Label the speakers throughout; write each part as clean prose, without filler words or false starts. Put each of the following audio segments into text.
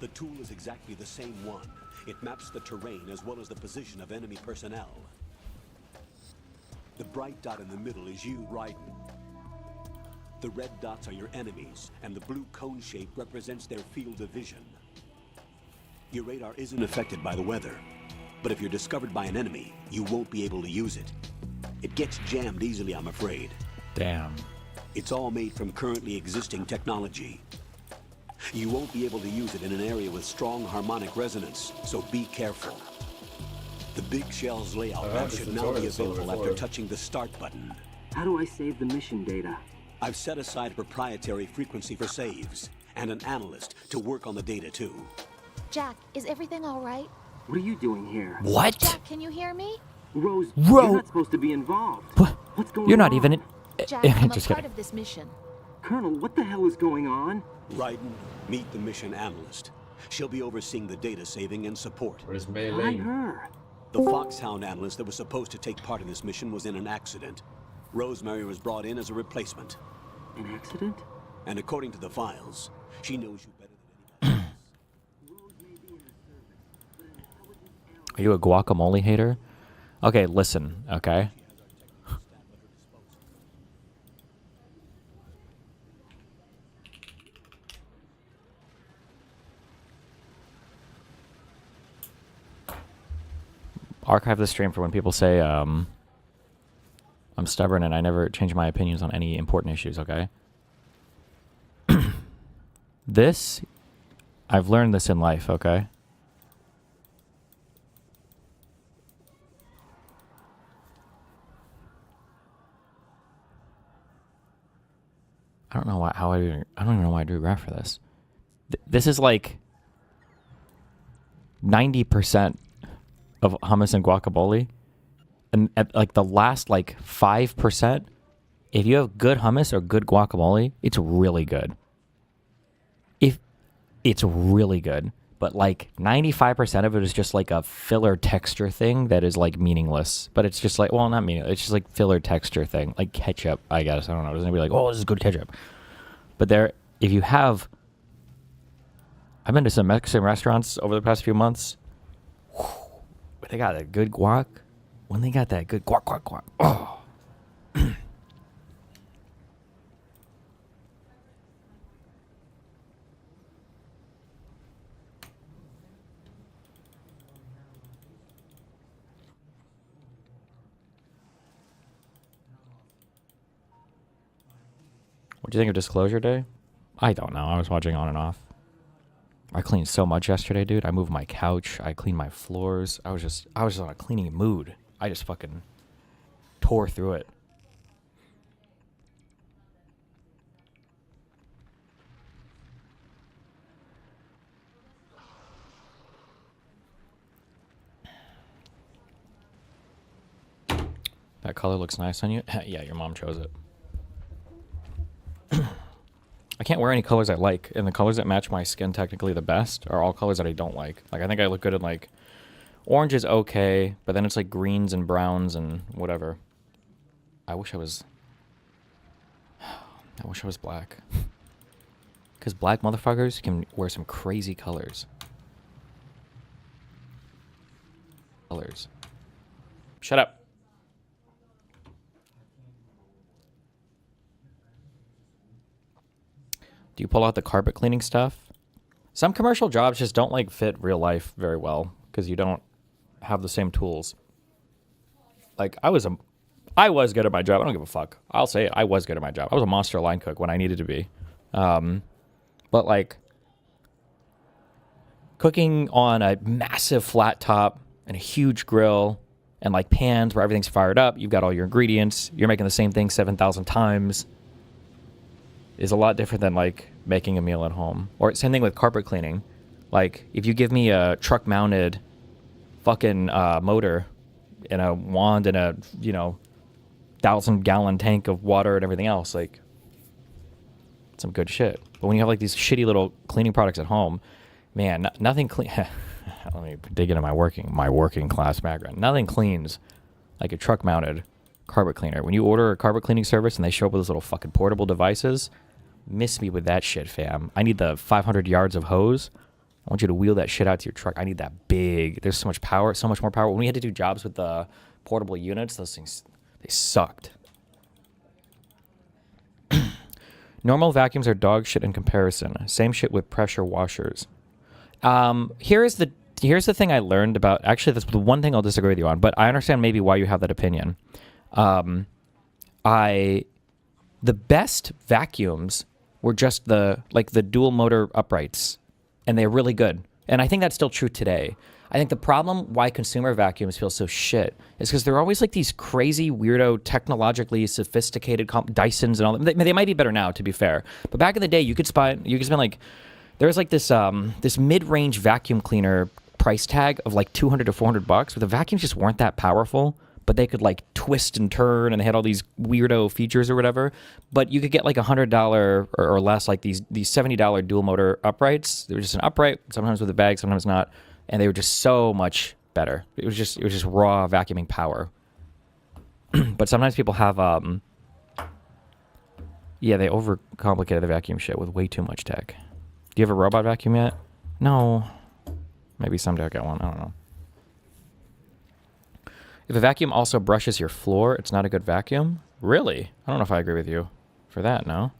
Speaker 1: The tool is exactly the same one. It maps the terrain as well as the position of enemy personnel. The bright dot in the middle is you, Raiden. The red dots are your enemies, and the blue cone shape represents their field of vision. Your radar isn't affected by the weather, but if you're discovered by an enemy, you won't be able to use it. It gets jammed easily, I'm afraid.
Speaker 2: Damn.
Speaker 1: It's all made from currently existing technology. You won't be able to use it in an area with strong harmonic resonance, so be careful. The Big Shell's layout map should now be available after touching the start button.
Speaker 3: How do I save the mission data?
Speaker 1: I've set aside a proprietary frequency for saves, and an analyst to work on the data too.
Speaker 4: Jack, is everything all right?
Speaker 3: What are you doing here?
Speaker 2: What?
Speaker 4: Jack, can you hear me?
Speaker 3: Rose, you're not supposed to be involved.
Speaker 2: What?
Speaker 3: What's going on?
Speaker 2: You're not even in...
Speaker 4: Jack, I'm a
Speaker 2: Just
Speaker 4: part
Speaker 2: kidding.
Speaker 4: of this mission.
Speaker 3: Colonel, what the hell is going on?
Speaker 1: Raiden, meet the mission analyst. She'll be overseeing the data saving and support.
Speaker 5: Where's
Speaker 3: Why
Speaker 5: Melee?
Speaker 3: her?
Speaker 1: The Foxhound analyst that was supposed to take part in this mission was in an accident. Rosemary was brought in as a replacement.
Speaker 3: An accident?
Speaker 1: And according to the files, she knows you better than anybody else.
Speaker 2: Are you a guacamole hater? Okay, listen, okay? Archive the stream for when people say I'm stubborn and I never change my opinions on any important issues, okay? This, I've learned this in life, okay? I don't know why, I don't even know why I drew a graph for this. This is like 90% of hummus and guacamole, and at like the last like 5%, if you have good hummus or good guacamole, it's really good. If it's really good, but like 95% of it is just like a filler texture thing that is like meaningless. But it's just like, well, not meaningless. It's just like filler texture thing, like ketchup. I guess I don't know. Does anybody like, oh, this is good ketchup? But there, if you have, I've been to some Mexican restaurants over the past few months. They got a good guac. When they got that good guac, guac, guac. Oh. What do you think of Disclosure Day? I don't know. I was watching on and off. I cleaned so much yesterday, dude. I moved my couch. I cleaned my floors. I was on a cleaning mood. I just fucking tore through it. That color looks nice on you. Yeah, your mom chose it. I can't wear any colors I like, and the colors that match my skin technically the best are all colors that I don't like. Like, I think I look good in, like, orange is okay, but then it's, like, greens and browns and whatever. I wish I was black. Because black motherfuckers can wear some crazy colors. Shut up. Do you pull out the carpet cleaning stuff? Some commercial jobs just don't like fit real life very well because you don't have the same tools. Like I was good at my job. I don't give a fuck. I'll say it. I was good at my job. I was a monster line cook when I needed to be. But like cooking on a massive flat top and a huge grill and like pans where everything's fired up, you've got all your ingredients, you're making the same thing 7,000 times, is a lot different than like making a meal at home. Or same thing with carpet cleaning. Like if you give me a truck mounted fucking motor and a wand and a 1,000-gallon tank of water and everything else, like some good shit. But when you have like these shitty little cleaning products at home, man, nothing clean. Let me dig into my working class background. Nothing cleans like a truck mounted carpet cleaner. When you order a carpet cleaning service and they show up with those little fucking portable devices, miss me with that shit, fam. I need the 500 yards of hose. want you to wheel that shit out to your truck. I need that big. There's so much power, so much more power. When we had to do jobs with the portable units, those things, they sucked. Normal vacuums are dog shit in comparison. Same shit with pressure washers. Here's the thing I learned about. Actually, that's the one thing I'll disagree with you on, but I understand maybe why you have that opinion. The best vacuums were just the dual motor uprights, and they're really good. And I think that's still true today. I think the problem why consumer vacuums feel so shit is because they're always like these crazy, weirdo, technologically sophisticated Dysons and all that. They might be better now, to be fair. But back in the day, you could spend like, there was like this mid-range vacuum cleaner price tag of like $200 to $400, but the vacuums just weren't that powerful. But they could like twist and turn, and they had all these weirdo features or whatever. But you could get like $100 or less, like these $70 dual motor uprights. They were just an upright, sometimes with a bag, sometimes not. And they were just so much better. It was just raw vacuuming power. But sometimes people have, they overcomplicated the vacuum shit with way too much tech. Do you have a robot vacuum yet? No. Maybe someday I'll get one. I don't know. If a vacuum also brushes your floor, it's not a good vacuum? Really? I don't know if I agree with you for that, no?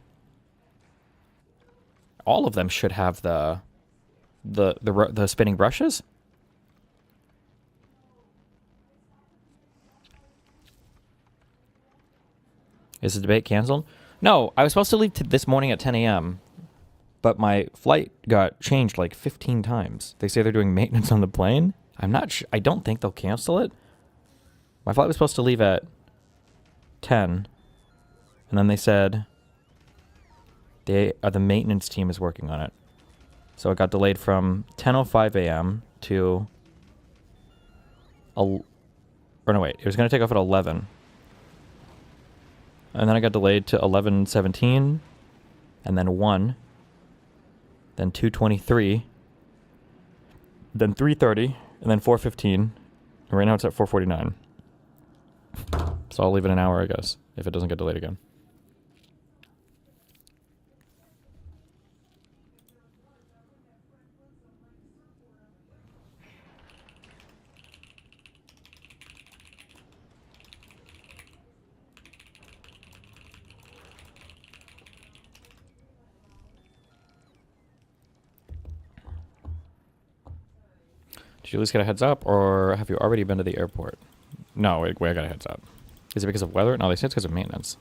Speaker 2: All of them should have the spinning brushes? Is the debate canceled? No, I was supposed to leave this morning at 10 a.m., but my flight got changed like 15 times. They say they're doing maintenance on the plane. I'm not sure. I don't think they'll cancel it. My flight was supposed to leave at 10, and then they said the maintenance team is working on it. So it got delayed from 10:05 a.m. to... It was going to take off at 11. And then I got delayed to 11:17, and then 1, then 2:23, then 3:30, and then 4:15. And right now it's at 4:49. So I'll leave it an hour, I guess, if it doesn't get delayed again. Did you at least get a heads up, or have you already been to the airport? No, wait, I got a heads up. Is it because of weather? No, they said it's because of maintenance.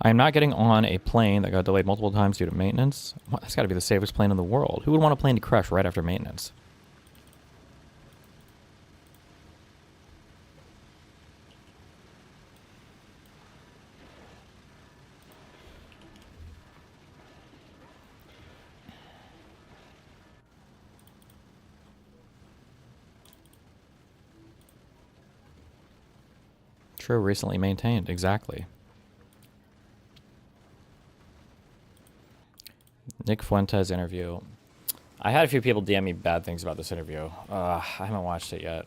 Speaker 2: I am not getting on a plane that got delayed multiple times due to maintenance. Well, that's got to be the safest plane in the world. Who would want a plane to crash right after maintenance? True, recently maintained. Exactly. Nick Fuentes interview. I had a few people DM me bad things about this interview. I haven't watched it yet.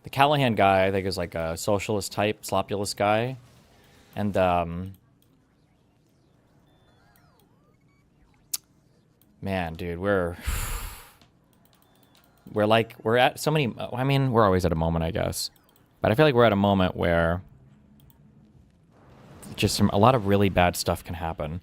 Speaker 2: The Callahan guy, I think, is like a socialist type, slopulous guy. And, man, dude, we're at so many, I mean, we're always at a moment, I guess. But I feel like we're at a moment where just a lot of really bad stuff can happen.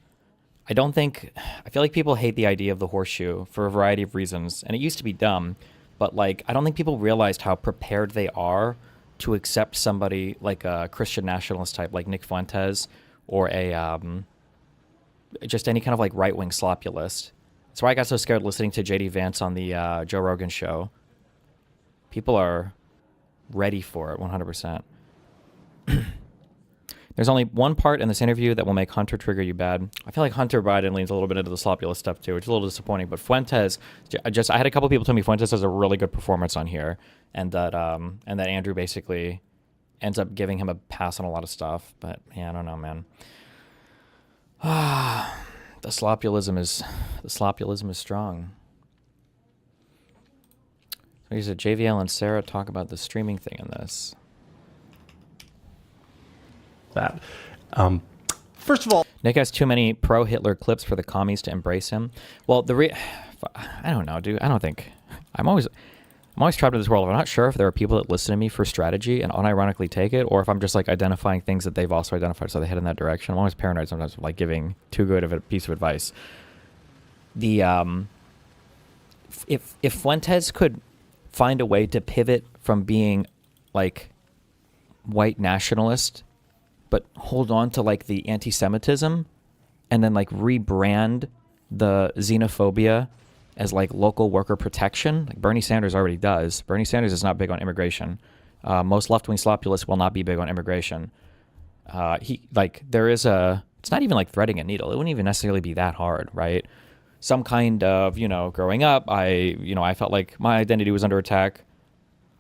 Speaker 2: I feel like people hate the idea of the horseshoe for a variety of reasons, and it used to be dumb, but like I don't think people realized how prepared they are to accept somebody like a Christian nationalist type like Nick Fuentes or a just any kind of like right-wing slopulist. That's why I got so scared listening to JD Vance on the Joe Rogan show. People are ready for it 100%. There's only one part in this interview that will make Hunter trigger you bad. I feel like Hunter Biden leans a little bit into the slopulous stuff too, which is a little disappointing. But Fuentes, I had a couple people tell me Fuentes has a really good performance on here, and that Andrew basically ends up giving him a pass on a lot of stuff. But yeah, I don't know, man. The slopulism is strong. So he said JVL and Sarah talk about the streaming thing in this.
Speaker 5: That. First of all,
Speaker 2: Nick has too many pro-Hitler clips for the commies to embrace him. Well, I don't know, dude. I don't think... I'm always trapped in this world. I'm not sure if there are people that listen to me for strategy and unironically take it, or if I'm just like identifying things that they've also identified, so they head in that direction. I'm always paranoid sometimes of like giving too good of a piece of advice. The if Fuentes could find a way to pivot from being like white nationalist, but hold on to like the anti-Semitism, and then like rebrand the xenophobia as like local worker protection, like Bernie Sanders already does. Bernie Sanders is not big on immigration. Most left-wing slopulists will not be big on immigration. It's not even like threading a needle. It wouldn't even necessarily be that hard, right? Some kind of, growing up, I felt like my identity was under attack.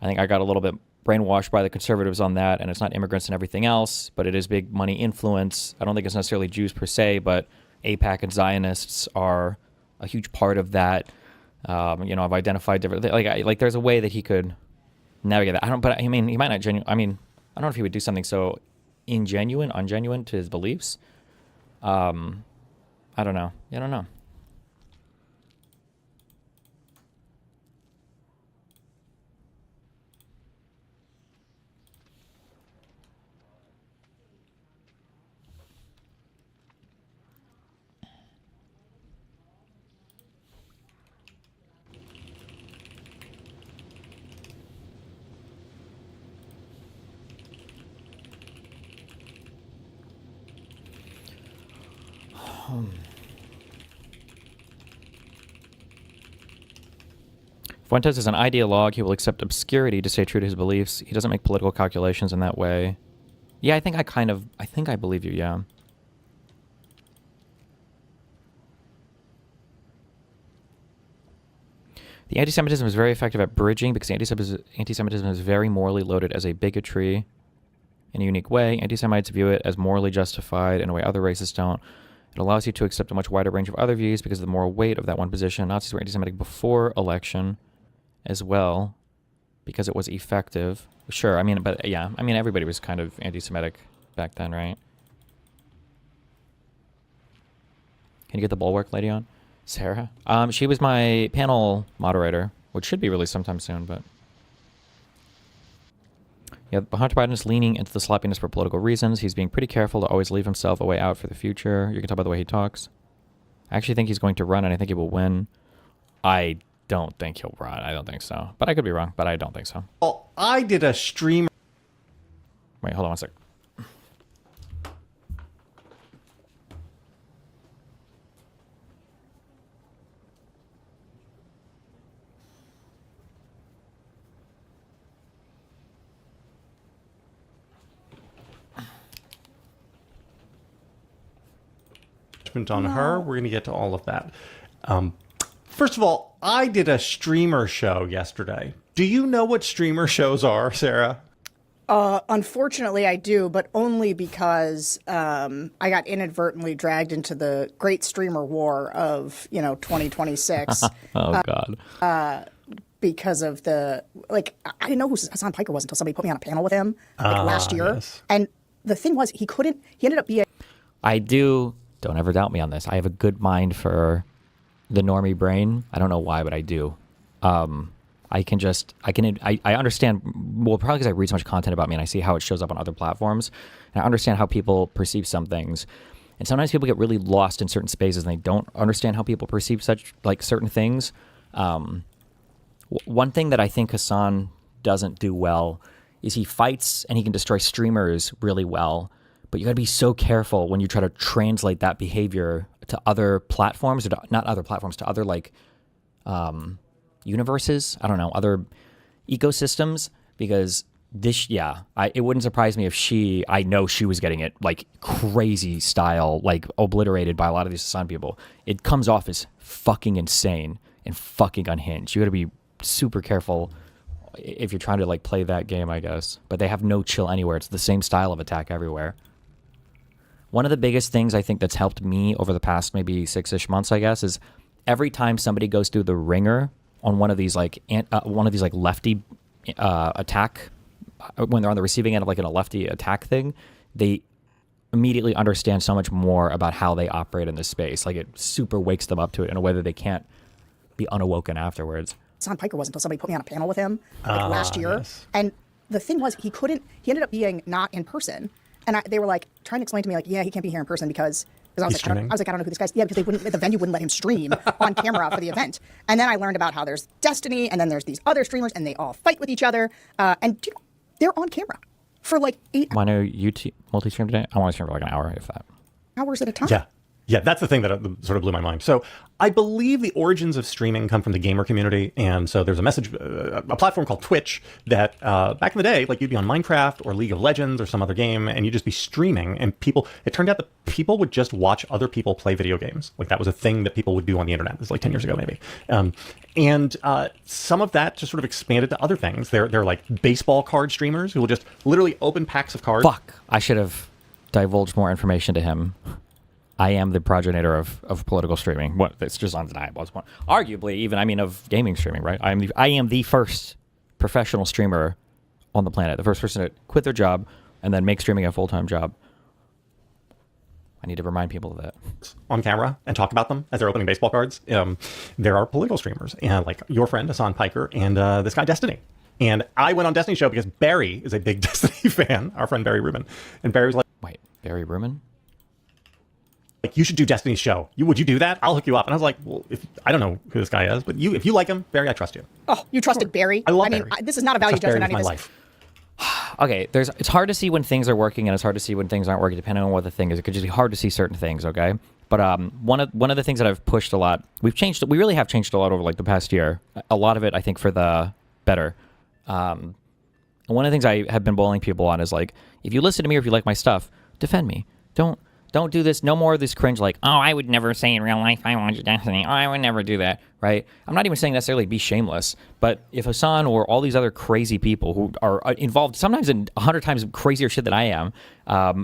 Speaker 2: I think I got a little bit brainwashed by the conservatives on that, and it's not immigrants and everything else, but it is big money influence. I don't think it's necessarily Jews per se, but AIPAC and Zionists are a huge part of that. I've identified different, like there's a way that he could navigate that. He might not I don't know if he would do something so ungenuine to his beliefs. I don't know. I don't know. Fuentes is an ideologue. He will accept obscurity to stay true to his beliefs. He doesn't make political calculations in that way. Yeah, I think I believe you, yeah. The anti-Semitism is very effective at bridging because anti-Semitism is very morally loaded as a bigotry in a unique way. Anti-Semites view it as morally justified in a way other racists don't. It allows you to accept a much wider range of other views because of the moral weight of that one position. Nazis were anti-Semitic before election as well because it was effective. Sure, everybody was kind of anti-Semitic back then, right? Can you get the bulwark lady on? Sarah? She was my panel moderator, which should be released sometime soon, but... Yeah, Hunter Biden is leaning into the sloppiness for political reasons. He's being pretty careful to always leave himself a way out for the future. You can tell by the way he talks. I actually think he's going to run, and I think he will win. I don't think he'll run. I don't think so. But I could be wrong, but I don't think so.
Speaker 5: well, I did a stream.
Speaker 2: Wait, hold on one sec.
Speaker 5: On her. We're going to get to all of that. First of all, I did a streamer show yesterday. Do you know what streamer shows are, Sarah?
Speaker 6: Unfortunately, I do, but only because I got inadvertently dragged into the great streamer war of 2026.
Speaker 2: Oh, God.
Speaker 6: Because of I didn't know who Hassan Piker was until somebody put me on a panel with him last year.
Speaker 5: Yes.
Speaker 6: And the thing was, he ended up being...
Speaker 2: Don't ever doubt me on this. I have a good mind for the normie brain. I don't know why, but I do. I understand, well, probably because I read so much content about me and I see how it shows up on other platforms. And I understand how people perceive some things. And sometimes people get really lost in certain spaces and they don't understand how people perceive certain things. One thing that I think Hassan doesn't do well is he fights and he can destroy streamers really well. But you got to be so careful when you try to translate that behavior to other platforms, or not other platforms, to other universes. I don't know, other ecosystems. Because it wouldn't surprise me if I know she was getting it like crazy style, like obliterated by a lot of these Hassan people. It comes off as fucking insane and fucking unhinged. You got to be super careful if you're trying to like play that game, I guess. But they have no chill anywhere. It's the same style of attack everywhere. One of the biggest things I think that's helped me over the past maybe 6-ish months, I guess, is every time somebody goes through the ringer on one of these like lefty attack, when they're on the receiving end of like a lefty attack thing, they immediately understand so much more about how they operate in this space. Like, it super wakes them up to it in a way that they can't be unawoken afterwards.
Speaker 6: Hassan Piker was until somebody put me on a panel with him last year. Yes. And the thing was, he ended up being not in person. And they were like trying to explain to me, like, yeah, he can't be here in person because I was like, I don't know who this guy is. Yeah, because the venue wouldn't let him stream on camera for the event. And then I learned about how there's Destiny, and then there's these other streamers, and they all fight with each other. And they're on camera for like 8 hours.
Speaker 2: Want to multi-stream today? I want to stream for like an hour, if that.
Speaker 6: Hours at a time.
Speaker 5: Yeah. Yeah, that's the thing that sort of blew my mind. So I believe the origins of streaming come from the gamer community. And so there's a platform called Twitch that back in the day, like you'd be on Minecraft or League of Legends or some other game, and you'd just be streaming. And it turned out that people would just watch other people play video games. Like, that was a thing that people would do on the internet. This was like 10 years ago, maybe. And some of that just sort of expanded to other things. They're like baseball card streamers who will just literally open packs of cards.
Speaker 2: Fuck, I should have divulged more information to him. I am the progenitor of political streaming. What? It's just undeniable. It's arguably even, I mean, of gaming streaming, right? I am the first professional streamer on the planet. The first person to quit their job and then make streaming a full-time job. I need to remind people of that.
Speaker 5: On camera and talk about them as they're opening baseball cards. There are political streamers, and like your friend Hassan Piker and this guy Destiny. And I went on Destiny's show because Barry is a big Destiny fan. Our friend Barry Rubin, and Barry was like,
Speaker 2: "Wait, Barry Rubin?
Speaker 5: Like, you should do Destiny's show. Would you do that? I'll hook you up." And I was like, well, I don't know who this guy is, but if you like him, Barry, I trust you.
Speaker 6: Oh, you trusted Barry?
Speaker 5: I love Barry.
Speaker 6: This is not a value judgment on
Speaker 5: my
Speaker 6: any of
Speaker 5: life.
Speaker 2: Okay, it's hard to see when things are working, and it's hard to see when things aren't working, depending on what the thing is. It could just be hard to see certain things, okay? But one of the things that I've pushed a lot, we really have changed a lot over like the past year. A lot of it, I think, for the better. And one of the things I have been bullying people on is like, if you listen to me or if you like my stuff, defend me. Don't do this. No more of this cringe like, oh, I would never say in real life I want your Destiny. Oh, I would never do that, right? I'm not even saying necessarily be shameless, but if Hassan or all these other crazy people who are involved sometimes in 100 times crazier shit than I am,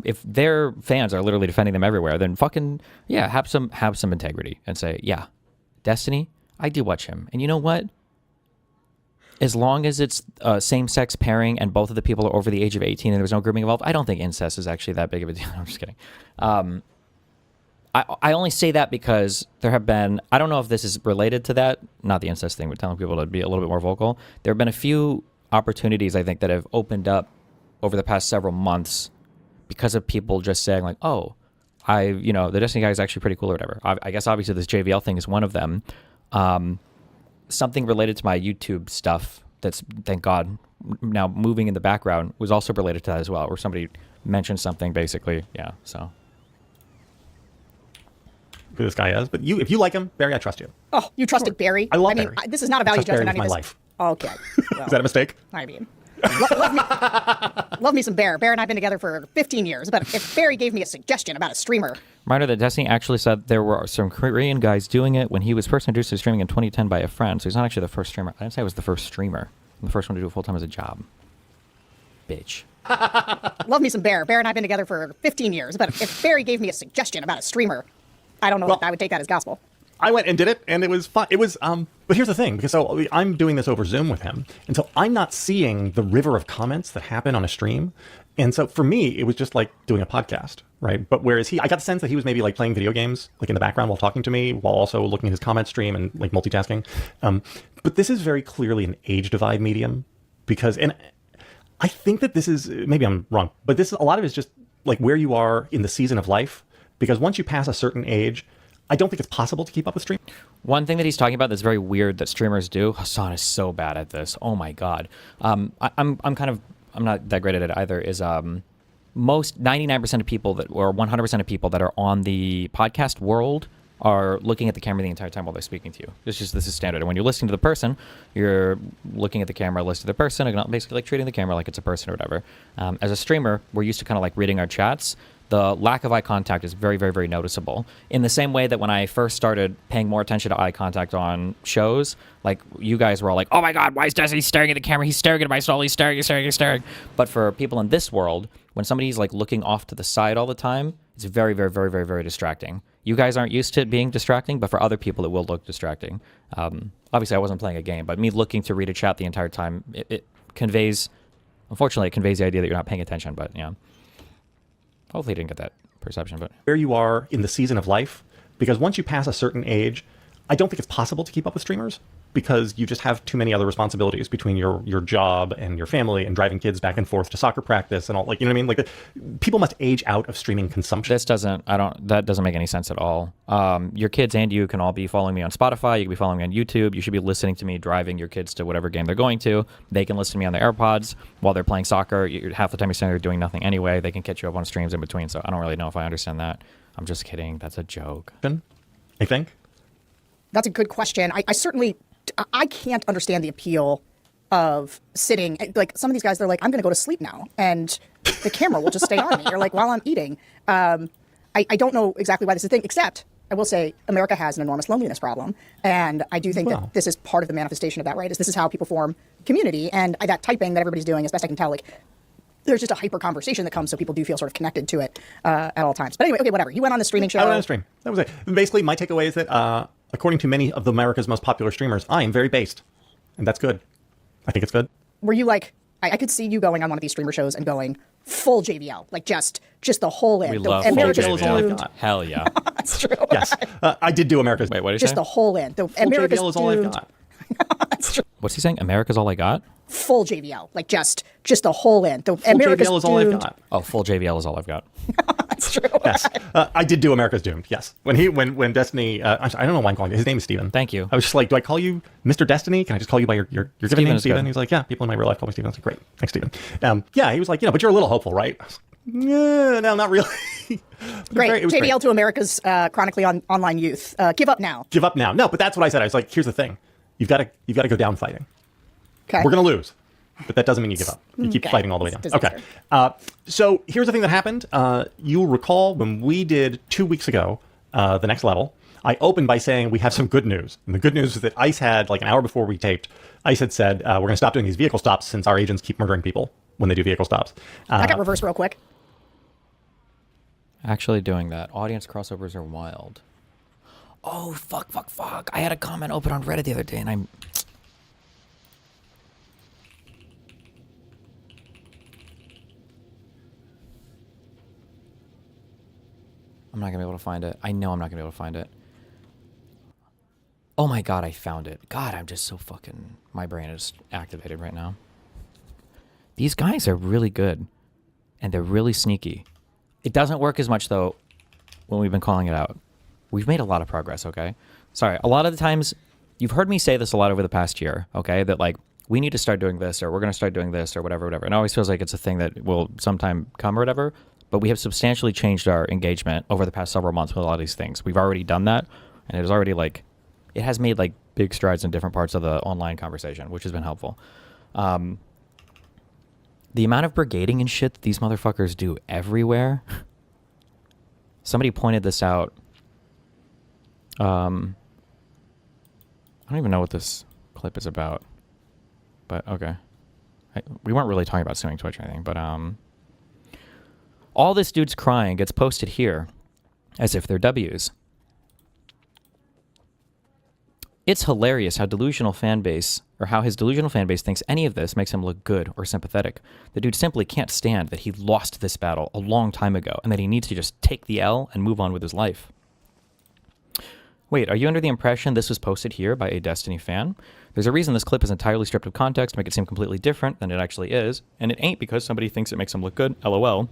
Speaker 2: if their fans are literally defending them everywhere, then fucking, yeah, have some integrity and say, yeah, Destiny, I do watch him. And you know what? As long as it's same-sex pairing and both of the people are over the age of 18 and there's no grooming involved, I don't think incest is actually that big of a deal. I'm just kidding. I only say that because there have been, I don't know if this is related to that, not the incest thing, but telling people to be a little bit more vocal. There have been a few opportunities, I think, that have opened up over the past several months because of people just saying like, oh, the Destiny guy is actually pretty cool or whatever. I guess obviously this JVL thing is one of them. Something related to my YouTube stuff that's, thank God, now moving in the background was also related to that as well, where somebody mentioned something basically. Yeah, so.
Speaker 5: Who this guy is, but if you like him, Barry, I trust you.
Speaker 6: Oh, you trusted Barry?
Speaker 5: I love Barry.
Speaker 6: This is not a value judgment on
Speaker 5: my
Speaker 6: any of
Speaker 5: life.
Speaker 6: Okay. Well,
Speaker 5: is that a mistake?
Speaker 6: I mean, love me some Bear. Bear and I have been together for 15 years, but if Barry gave me a suggestion about a streamer.
Speaker 2: Reminder that Destiny actually said there were some Korean guys doing it when he was first introduced to streaming in 2010 by a friend, so he's not actually the first streamer. I didn't say I was the first streamer. I'm the first one to do it full-time as a job. Bitch.
Speaker 6: Love me some Bear. Bear and I have been together for 15 years, but if Barry gave me a suggestion about a streamer, I don't know if I would take that as gospel.
Speaker 5: I went and did it, and it was fun. It was, but here's the thing, because I'm doing this over Zoom with him, and so I'm not seeing the river of comments that happen on a stream. And so for me, it was just like doing a podcast, right? But whereas I got the sense that he was maybe like playing video games, like in the background while talking to me, while also looking at his comment stream and like multitasking. But this is very clearly an age divide medium, because, and I think that this is, maybe I'm wrong, but a lot of it is just like where you are in the season of life, because once you pass a certain age, I don't think it's possible to keep up with stream.
Speaker 2: One thing that he's talking about that's very weird that streamers do. Hassan is so bad at this. Oh my god. I'm not that great at it either. Is most 99% of people or 100% of people that are on the podcast world are looking at the camera the entire time while they're speaking to you. This is standard. And when you're listening to the person, you're looking at the camera, listening to the person, and basically like treating the camera like it's a person or whatever. As a streamer, we're used to kind of like reading our chats, the lack of eye contact is very, very, very noticeable. In the same way that when I first started paying more attention to eye contact on shows, like you guys were all like, oh my God, why is Destiny staring at the camera? He's staring at my soul. He's staring, he's staring, he's staring. But for people in this world, when somebody's like looking off to the side all the time, it's very, very, very, very, very distracting. You guys aren't used to it being distracting, but for other people, it will look distracting. Obviously, I wasn't playing a game, but me looking to read a chat the entire time, it conveys, unfortunately, it conveys the idea that you're not paying attention, but yeah. Hopefully you didn't get that perception, but
Speaker 5: where you are in the season of life, because once you pass a certain age, I don't think it's possible to keep up with streamers because you just have too many other responsibilities between your job and your family and driving kids back and forth to soccer practice and all, like, you know what I mean? Like, people must age out of streaming consumption.
Speaker 2: That doesn't make any sense at all. Your kids and you can all be following me on Spotify. You can be following me on YouTube. You should be listening to me driving your kids to whatever game they're going to. They can listen to me on their AirPods while they're playing soccer. Half the time you're sitting there doing nothing anyway. They can catch you up on streams in between. So I don't really know if I understand that. I'm just kidding. That's a joke.
Speaker 5: I think.
Speaker 6: That's a good question. I can't understand the appeal of sitting, like some of these guys, they're like, I'm going to go to sleep now and the camera will just stay on me, or like while I'm eating. I don't know exactly why this is a thing, except I will say America has an enormous loneliness problem. And I do think that this is part of the manifestation of that, right? This is how people form community. And that typing that everybody's doing, as best I can tell, like there's just a hyper conversation that comes, so people do feel sort of connected to it at all times. But anyway, okay, whatever. You went on the streaming show.
Speaker 5: I went on a stream. That was it. Basically, my takeaway is that according to many of America's most popular streamers, I am very based. And that's good. I think it's good.
Speaker 6: Were you like, I could see you going on one of these streamer shows and going full JVL, like just the whole in.
Speaker 2: We love
Speaker 5: full
Speaker 6: America's
Speaker 5: JVL is all I've
Speaker 6: doomed.
Speaker 5: got.
Speaker 2: Hell yeah.
Speaker 6: That's true.
Speaker 5: Yes. I did do America's.
Speaker 2: Wait, what did you
Speaker 6: Just
Speaker 2: say?
Speaker 6: the whole in.
Speaker 5: Full
Speaker 6: America's
Speaker 5: JVL is all I've
Speaker 6: doomed.
Speaker 5: got.
Speaker 6: That's true.
Speaker 2: What's he saying? America's all I got?
Speaker 6: Full JVL, like just the whole in.
Speaker 5: Full
Speaker 6: America's
Speaker 5: JVL is all I've
Speaker 6: doomed.
Speaker 5: got.
Speaker 2: Oh, full JVL is all I've got.
Speaker 6: That's true.
Speaker 5: Yes. I did do America's Doomed. Yes. When Destiny, I don't know why I'm calling it. His name is Steven.
Speaker 2: Thank you.
Speaker 5: I was just like, do I call you Mr. Destiny? Can I just call you by your given
Speaker 2: Steven
Speaker 5: name,
Speaker 2: is
Speaker 5: Steven?
Speaker 2: good.
Speaker 5: He's like, yeah, people in my real life call me Steven. I was like, great. Thanks, Steven. Yeah, he was like, but you're a little hopeful, right? I was like, yeah, no, not really.
Speaker 6: Great.
Speaker 5: It was
Speaker 6: JVL
Speaker 5: great.
Speaker 6: to America's chronically online youth. Give up now.
Speaker 5: Give up now. No, but that's what I said. I was like, here's the thing. You've got to go down fighting.
Speaker 6: Okay.
Speaker 5: We're going to lose. But that doesn't mean you give up. You keep
Speaker 6: Okay.
Speaker 5: fighting all the way down.
Speaker 6: Doesn't
Speaker 5: Okay.
Speaker 6: matter.
Speaker 5: So here's the thing that happened. You'll recall when we did 2 weeks ago, the next level, I opened by saying we have some good news. And the good news is that ICE had, like an hour before we taped, ICE had said, we're going to stop doing these vehicle stops since our agents keep murdering people when they do vehicle stops.
Speaker 6: I got reversed real quick.
Speaker 2: Actually doing that. Audience crossovers are wild. Oh, fuck. I had a comment open on Reddit the other day, and I'm not going to be able to find it. I know I'm not going to be able to find it. Oh my God, I found it. God, I'm just so fucking... My brain is activated right now. These guys are really good. And they're really sneaky. It doesn't work as much, though, when we've been calling it out. We've made a lot of progress, okay? Sorry, a lot of the times... You've heard me say this a lot over the past year, okay? That, like, we need to start doing this, or we're going to start doing this, or whatever. And it always feels like it's a thing that will sometime come or whatever. But we have substantially changed our engagement over the past several months with a lot of these things. We've already done that, and it is already, like... It has made, like, big strides in different parts of the online conversation, which has been helpful. The amount of brigading and shit that these motherfuckers do everywhere. Somebody pointed this out. I don't even know what this clip is about. But, okay. We weren't really talking about suing Twitch or anything, but, all this dude's crying gets posted here as if they're W's. It's hilarious how his delusional fan base thinks any of this makes him look good or sympathetic. The dude simply can't stand that he lost this battle a long time ago and that he needs to just take the L and move on with his life. Wait, are you under the impression this was posted here by a Destiny fan? There's a reason this clip is entirely stripped of context to make it seem completely different than it actually is, and it ain't because somebody thinks it makes him look good, LOL.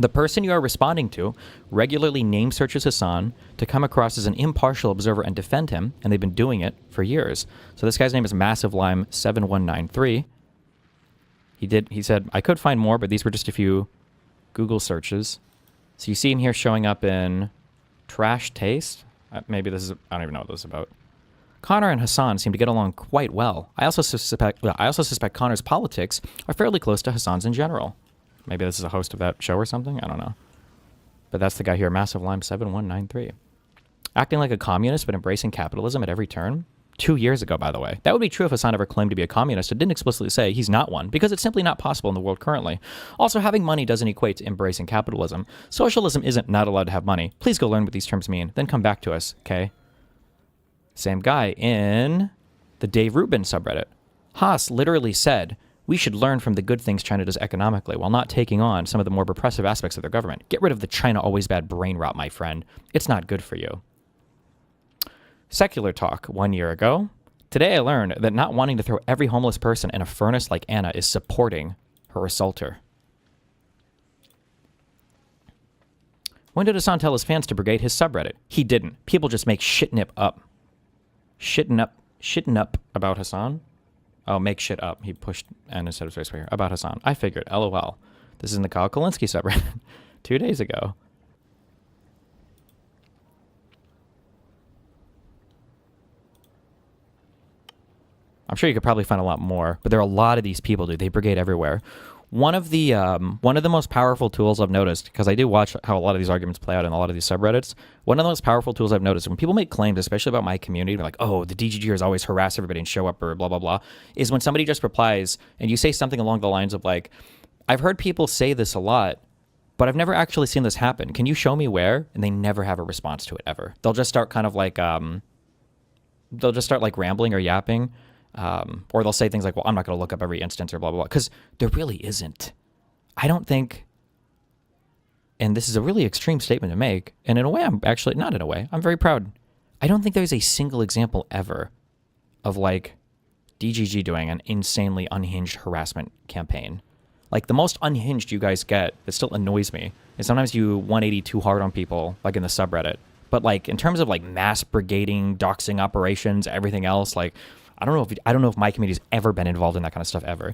Speaker 2: The person you are responding to regularly name searches Hassan to come across as an impartial observer and defend him, and they've been doing it for years. So this guy's name is Massive Lime 7193. He said, I could find more, but these were just a few Google searches. So you see him here showing up in Trash Taste. Maybe this is, I don't even know what this is about. Connor and Hassan seem to get along quite well. I also suspect Connor's politics are fairly close to Hassan's in general. Maybe this is a host of that show or something? I don't know. But that's the guy here, Massive Lime 7193. Acting like a communist but embracing capitalism at every turn? 2 years ago, by the way. That would be true if Hassan ever claimed to be a communist and didn't explicitly say he's not one, because it's simply not possible in the world currently. Also, having money doesn't equate to embracing capitalism. Socialism isn't not allowed to have money. Please go learn what these terms mean, then come back to us, okay? Same guy in the Dave Rubin subreddit. Haas literally said, we should learn from the good things China does economically while not taking on some of the more repressive aspects of their government. Get rid of the China always bad brain rot, my friend. It's not good for you. Secular talk 1 year ago. Today I learned that not wanting to throw every homeless person in a furnace like Anna is supporting her assaulter. When did Hassan tell his fans to brigade his subreddit? He didn't. People just make shitting up. Shitting up about Hassan? Oh, make shit up. He pushed N instead of space right here. About Hassan. I figured. LOL. This is in the Kyle Kolinsky subreddit 2 days ago. I'm sure you could probably find a lot more, but there are a lot of these people, dude. They brigade everywhere. One of the most powerful tools I've noticed, because I do watch how a lot of these arguments play out in a lot of these subreddits, one of the most powerful tools I've noticed when people make claims, especially about my community, like, oh, the DGGers always harass everybody and show up or blah, blah, blah, is when somebody just replies and you say something along the lines of like, I've heard people say this a lot, but I've never actually seen this happen. Can you show me where? And they never have a response to it ever. They'll just start kind of like, rambling or yapping. Or they'll say things like, well, I'm not going to look up every instance or blah, blah, blah. Because there really isn't. I don't think, and this is a really extreme statement to make, and in a way, I'm actually, not in a way, I'm very proud. I don't think there's a single example ever of like DGG doing an insanely unhinged harassment campaign. Like the most unhinged you guys get, that still annoys me, is sometimes you 180 too hard on people, like in the subreddit. But like in terms of like mass brigading, doxing operations, everything else, like, I don't know if my community's ever been involved in that kind of stuff ever.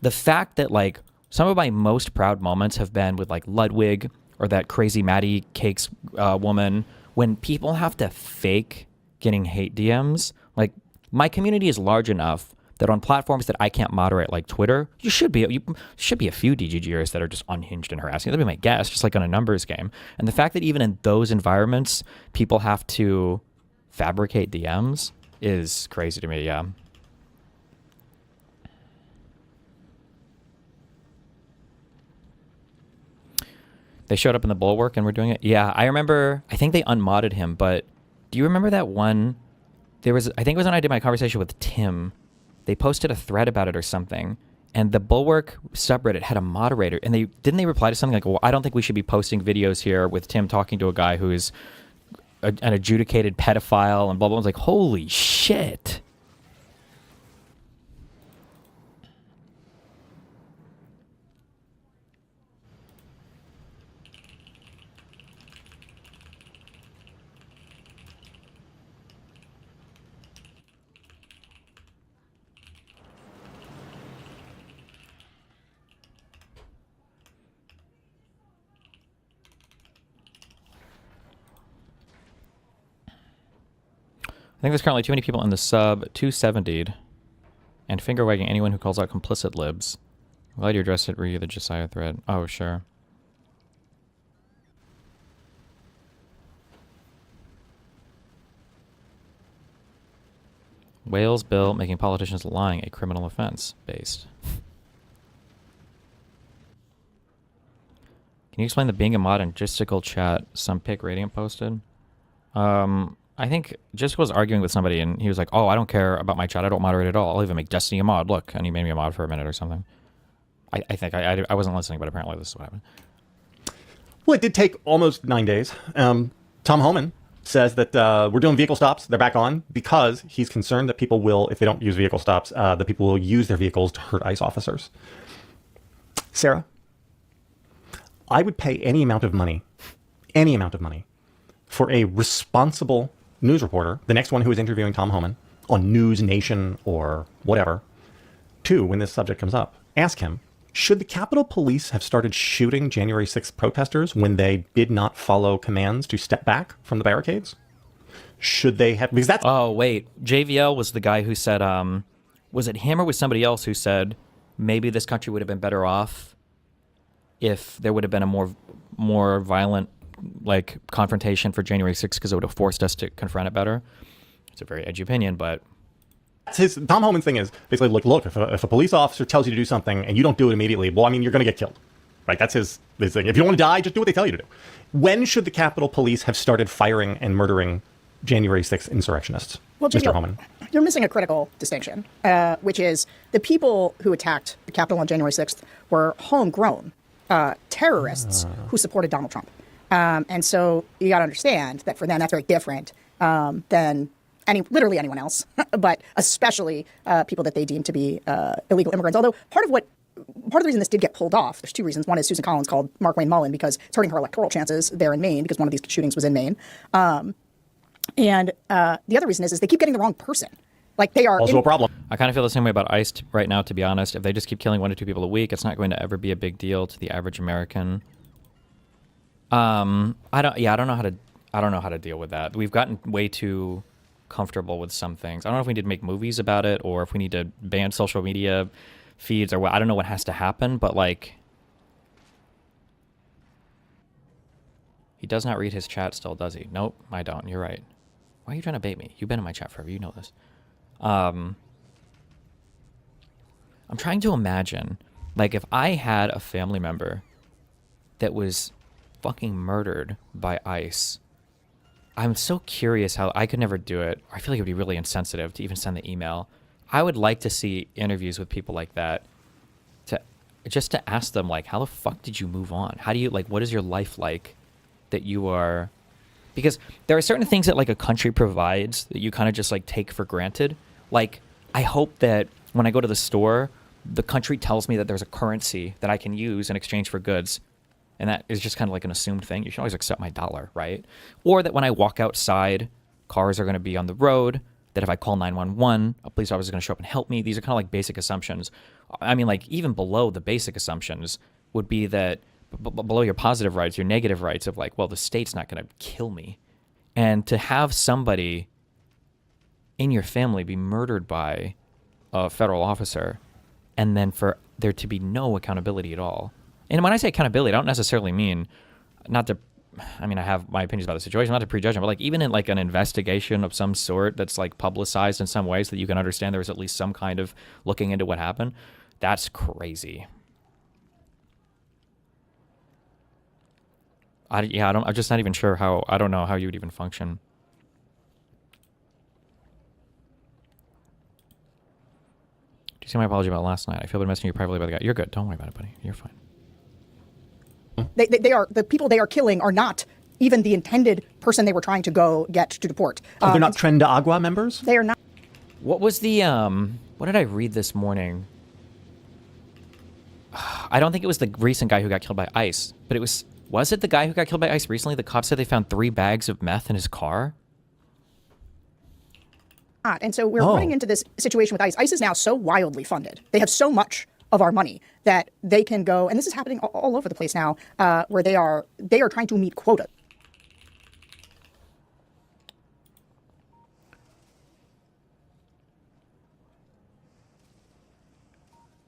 Speaker 2: The fact that like some of my most proud moments have been with like Ludwig or that crazy Maddie Cakes woman, when people have to fake getting hate DMs. Like my community is large enough that on platforms that I can't moderate, like Twitter, you should be a few DGGers that are just unhinged and harassing. That'd be my guess, just like on a numbers game. And the fact that even in those environments, people have to fabricate DMs is crazy to me, yeah. They showed up in the Bulwark and were doing it? Yeah, I remember, I think they unmodded him, but do you remember that one? I think it was when I did my conversation with Tim. They posted a thread about it or something, and the Bulwark subreddit had a moderator, and didn't they reply to something like, well, I don't think we should be posting videos here with Tim talking to a guy who is an adjudicated pedophile and blah, blah. I was like, holy shit. I think there's currently too many people in the sub 270'd and finger wagging anyone who calls out complicit libs. I'm glad you addressed it, re the Josiah thread. Oh, sure. Wales bill making politicians lying a criminal offense based. Can you explain the being a mod and Gistical chat some pic Radiant posted? I think Gistical was arguing with somebody and he was like, oh, I don't care about my chat. I don't moderate at all. I'll even make Destiny a mod. Look, and he made me a mod for a minute or something. I think I wasn't listening, but apparently this is what happened.
Speaker 5: Well, it did take almost 9 days. Tom Homan says that we're doing vehicle stops. They're back on because he's concerned that people will, if they don't use vehicle stops, that people will use their vehicles to hurt ICE officers. Sarah, I would pay any amount of money for a responsible news reporter, the next one who is interviewing Tom Homan on News Nation or whatever, to, when this subject comes up, ask him, should the Capitol Police have started shooting January 6th protesters when they did not follow commands to step back from the barricades? Should they have, because that's...
Speaker 2: Oh, wait. JVL was the guy who said, was it him or was somebody else who said maybe this country would have been better off if there would have been a more violent like confrontation for January 6th because it would have forced us to confront it better. It's a very edgy opinion, but
Speaker 5: Tom Homan's thing is basically like, look, if a police officer tells you to do something and you don't do it immediately, well, I mean, you're going to get killed, right? That's his thing. If you don't want to die, just do what they tell you to do. When should the Capitol Police have started firing and murdering January 6th insurrectionists?
Speaker 6: Well,
Speaker 5: Mr. Homan.
Speaker 6: You're missing a critical distinction, which is the people who attacked the Capitol on January 6th were homegrown terrorists who supported Donald Trump. And so you got to understand that for them, that's very different than literally anyone else, but especially people that they deem to be illegal immigrants. Although part of the reason this did get pulled off, there's two reasons. One is Susan Collins called Mark Wayne Mullen because it's hurting her electoral chances there in Maine because one of these shootings was in Maine. And the other reason is they keep getting the wrong person. Like they are
Speaker 5: also a problem.
Speaker 2: I kind of feel the same way about ICE right now, to be honest. If they just keep killing 1 to 2 people a week, it's not going to ever be a big deal to the average American. I don't know how to deal with that. We've gotten way too comfortable with some things. I don't know if we need to make movies about it or if we need to ban social media feeds or what. I don't know what has to happen, but like, he does not read his chat still, does he? Nope, I don't. You're right. Why are you trying to bait me? You've been in my chat forever. You know this. I'm trying to imagine, like, if I had a family member that was fucking murdered by ICE. I'm so curious how I could never do it. I feel like it would be really insensitive to even send the email. I would like to see interviews with people like that to ask them, like, how the fuck did you move on? How do you, like, what is your life like that you are... Because there are certain things that, like, a country provides that you kind of just, like, take for granted. Like, I hope that when I go to the store, the country tells me that there's a currency that I can use in exchange for goods. And that is just kind of like an assumed thing. You should always accept my dollar, right? Or that when I walk outside, cars are going to be on the road, that if I call 911, a police officer is going to show up and help me. These are kind of like basic assumptions. I mean, like, even below the basic assumptions would be that below your positive rights, your negative rights of like, well, the state's not going to kill me. And to have somebody in your family be murdered by a federal officer and then for there to be no accountability at all. And when I say accountability, I don't necessarily mean not to, I mean, I have my opinions about the situation, not to prejudge them, but like even in like an investigation of some sort that's like publicized in some ways so that you can understand there was at least some kind of looking into what happened. That's crazy. I'm just not even sure how, I don't know how you would even function. Do you see my apology about last night? I feel bad messaging you privately about the guy. You're good. Don't worry about it, buddy. You're fine.
Speaker 6: They are the people they are killing are not even the intended person they were trying to go get to deport.
Speaker 5: Oh, they're not Tren de Agua members?
Speaker 6: They are not.
Speaker 2: What was the what did I read this morning? I don't think it was the recent guy who got killed by ICE, but was it the guy who got killed by ICE recently? The cops said they found 3 bags of meth in his car.
Speaker 6: And so we're running into this situation with ICE. ICE is now so wildly funded. They have so much of our money that they can go, and this is happening all over the place now, where they are trying to meet quota.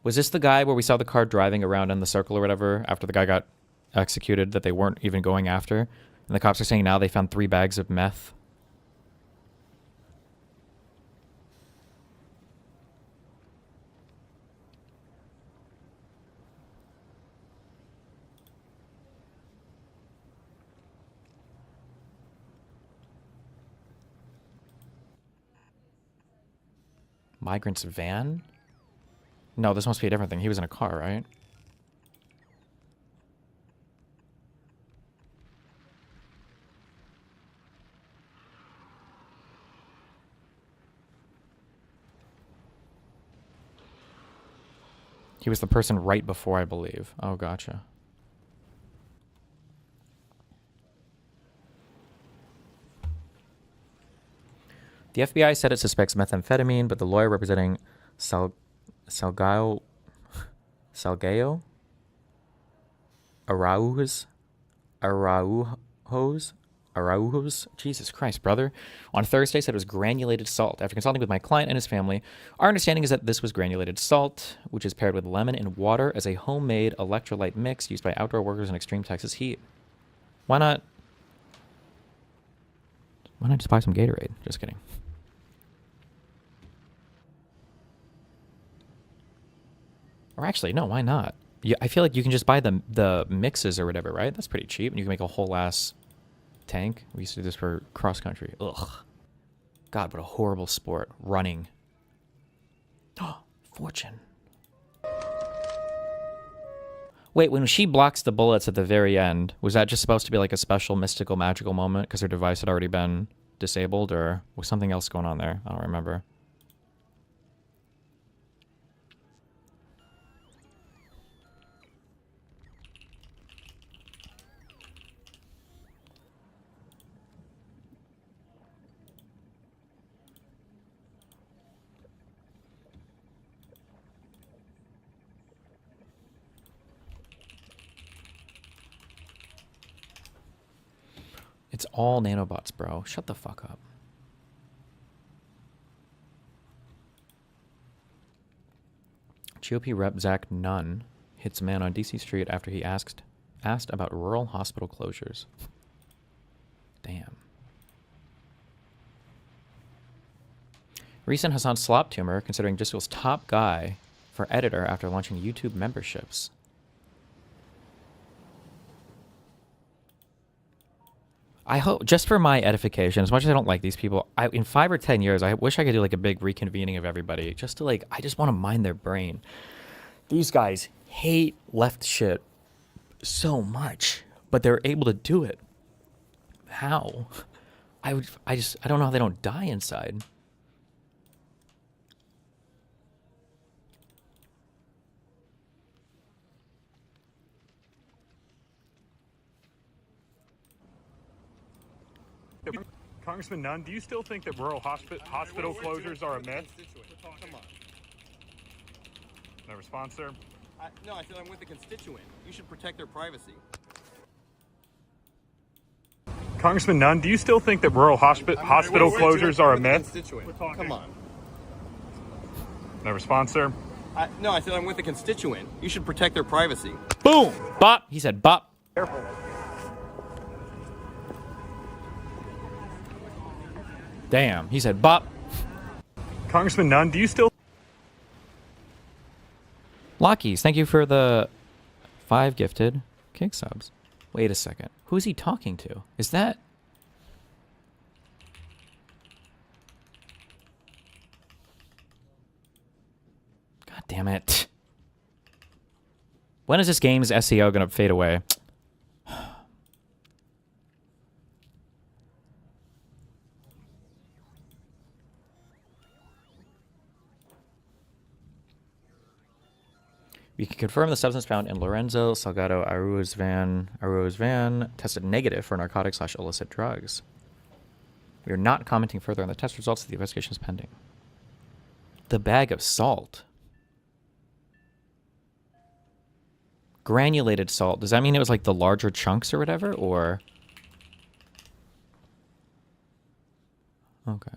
Speaker 2: Was this the guy where we saw the car driving around in the circle or whatever after the guy got executed that they weren't even going after? And the cops are saying now they found 3 bags of meth. Migrant's van? No, this must be a different thing. He was in a car, right? He was the person right before, I believe. Oh, gotcha. The FBI said it suspects methamphetamine, but the lawyer representing Salgado Araujos, Jesus Christ, brother, on Thursday said it was granulated salt. After consulting with my client and his family, our understanding is that this was granulated salt, which is paired with lemon and water as a homemade electrolyte mix used by outdoor workers in extreme Texas heat. Why not Why not just buy some Gatorade? Just kidding. Or actually, no, why not? I feel like you can just buy the mixes or whatever, right? That's pretty cheap, and you can make a whole ass tank. We used to do this for cross country. Ugh. God, what a horrible sport. Running. Fortune. Wait, when she blocks the bullets at the very end, was that just supposed to be like a special mystical magical moment because her device had already been disabled, or was something else going on there? I don't remember. It's all nanobots, bro. Shut the fuck up. GOP rep Zach Nunn hits a man on DC Street after he asked about rural hospital closures. Damn. Recent Hassan Slop tumor considering Driscoll's top guy for editor after launching YouTube memberships. I hope, just for my edification, as much as I don't like these people, in 5 or 10 years, I wish I could do like a big reconvening of everybody, just to like, I just want to mine their brain. These guys hate left shit so much, but they're able to do it. How? I don't know how they don't die inside.
Speaker 7: Congressman Nunn, do you still think that rural hospital closures are a myth?
Speaker 8: Come on.
Speaker 7: No response, sir?
Speaker 8: No, I said I'm with the constituent. You should protect their privacy.
Speaker 7: Congressman Nunn, do you still think that rural hospital closures are a myth?
Speaker 8: Come on.
Speaker 7: No response, sir?
Speaker 8: No, I said I'm with the constituent. You should protect their privacy.
Speaker 2: Boom! Bop! He said bop.
Speaker 8: Careful.
Speaker 2: Damn, he said bop.
Speaker 7: Congressman Nunn, do you still...
Speaker 2: Lockies, thank you for the 5 gifted kick subs. Wait a second. Who's he talking to? Is that... God damn it. When is this game's SEO going to fade away? We can confirm the substance found in Lorenzo Salgado Arua's van tested negative for narcotic/illicit drugs. We are not commenting further on the test results. The investigation is pending. The bag of salt. Granulated salt. Does that mean it was like the larger chunks or whatever? Or... Okay.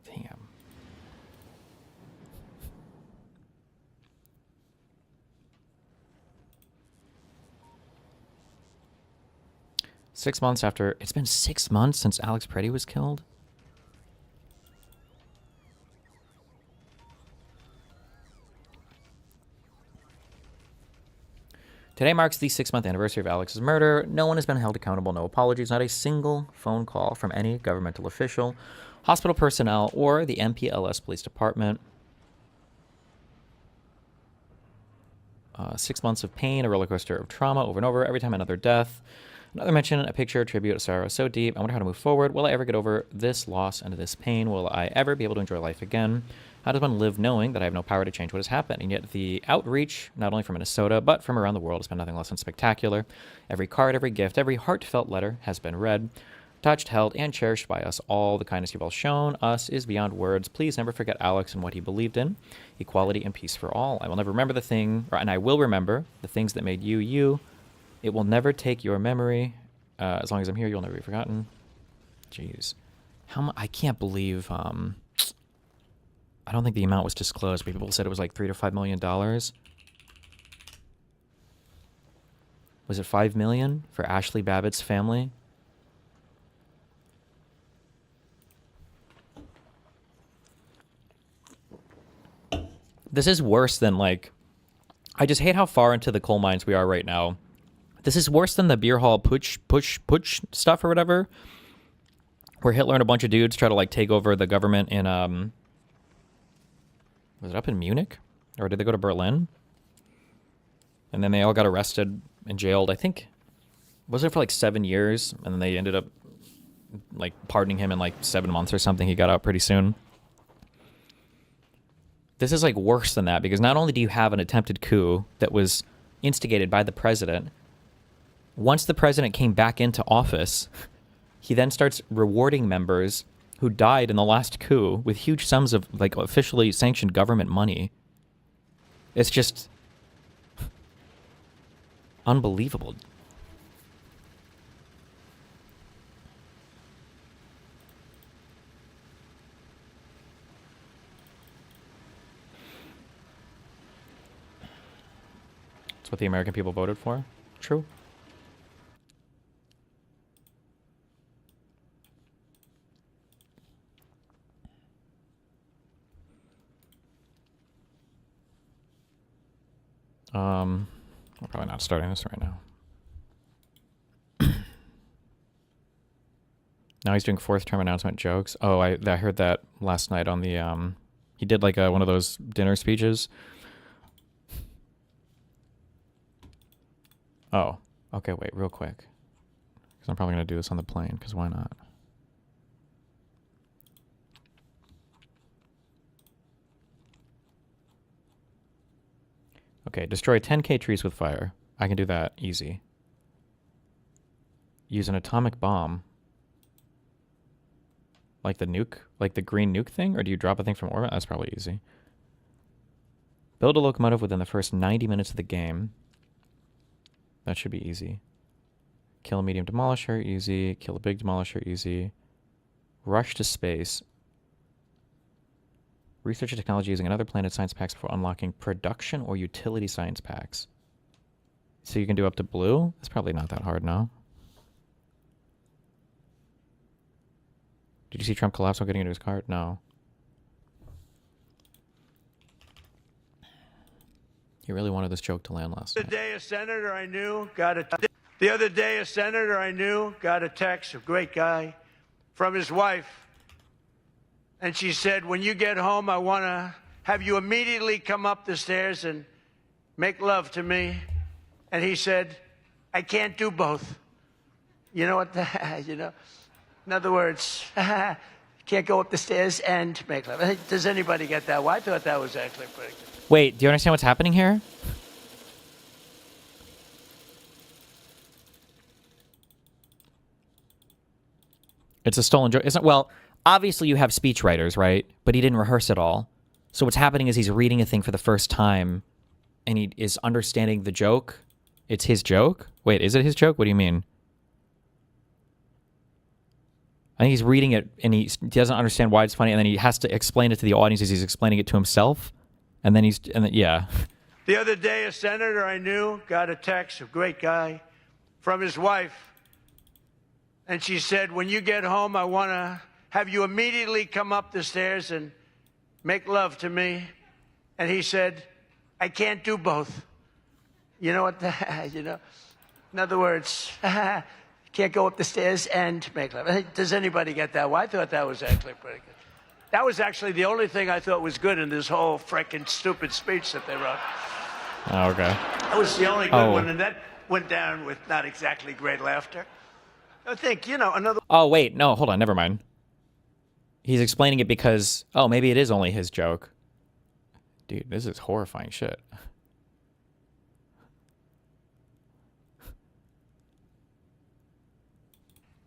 Speaker 2: Damn. It's been 6 months since Alex Preddy was killed? Today marks the 6-month anniversary of Alex's murder. No one has been held accountable, no apologies, not a single phone call from any governmental official, hospital personnel, or the MPLS Police Department. 6 months of pain, a roller coaster of trauma over and over, every time another death. Another mention, a picture, a tribute, a sorrow so deep. I wonder how to move forward. Will I ever get over this loss and this pain? Will I ever be able to enjoy life again? How does one live knowing that I have no power to change what has happened? And yet the outreach, not only from Minnesota, but from around the world, has been nothing less than spectacular. Every card, every gift, every heartfelt letter has been read, touched, held, and cherished by us all. The kindness you've all shown us is beyond words. Please never forget Alex and what he believed in, equality and peace for all. I will never remember and I will remember the things that made you, you. It will never take your memory. As long as I'm here, you'll never be forgotten. Jeez. I can't believe, I don't think the amount was disclosed, but people said it was like $3 to $5 million. Was it 5 million for Ashley Babbitt's family? This is worse than, like, I just hate how far into the coal mines we are right now. This is worse than the beer hall putsch stuff or whatever, where Hitler and a bunch of dudes try to, like, take over the government in, was it up in Munich? Or did they go to Berlin? And then they all got arrested and jailed. I think, was it for like 7 years? And then they ended up, like, pardoning him in like 7 months or something. He got out pretty soon. This is, like, worse than that, because not only do you have an attempted coup that was instigated by the president, once the president came back into office, he then starts rewarding members who died in the last coup with huge sums of, like, officially sanctioned government money. It's just unbelievable. That's what the American people voted for. True. I'm probably not starting this right now. Now he's doing fourth term announcement jokes. Oh, I heard that last night on the he did like one of those dinner speeches. Oh, okay, wait, real quick. Because I'm probably going to do this on the plane, because why not? Okay, destroy 10k trees with fire. I can do that, easy. Use an atomic bomb. Like the nuke? Like the green nuke thing? Or do you drop a thing from orbit? That's probably easy. Build a locomotive within the first 90 minutes of the game. That should be easy. Kill a medium demolisher, easy. Kill a big demolisher, easy. Rush to space. Research a technology using another planet science packs before unlocking production or utility science packs. So you can do up to blue? That's probably not that hard, no? Did you see Trump collapse while getting into his cart? No. He really wanted this joke to land last night.
Speaker 9: The other day, a senator I knew got a text, a great guy, from his wife. And she said, when you get home, I want to have you immediately come up the stairs and make love to me. And he said, I can't do both. You know what? You know, in other words, can't go up the stairs and make love. Does anybody get that? Well, I thought that was actually pretty good.
Speaker 2: Wait, do you understand what's happening here? It's a stolen joke. It's not, well, obviously you have speechwriters, right? But he didn't rehearse it all. So what's happening is he's reading a thing for the first time and he is understanding the joke. It's his joke? Wait, is it his joke? What do you mean? I think he's reading it and he doesn't understand why it's funny, and then he has to explain it to the audience as he's explaining it to himself. And then yeah.
Speaker 9: The other day, a senator I knew got a text, a great guy, from his wife. And she said, when you get home, I want to have you immediately come up the stairs and make love to me. And he said, I can't do both. You know what? You know, in other words, can't go up the stairs and make love. Does anybody get that? Well, I thought that was actually pretty good. That was actually the only thing I thought was good in this whole freaking stupid speech that they wrote.
Speaker 2: Oh, okay.
Speaker 9: That was the only good one, and that went down with not exactly great laughter. I think, you know, another...
Speaker 2: Oh, wait, no, hold on, never mind. He's explaining it because, oh, maybe it is only his joke. Dude, this is horrifying shit.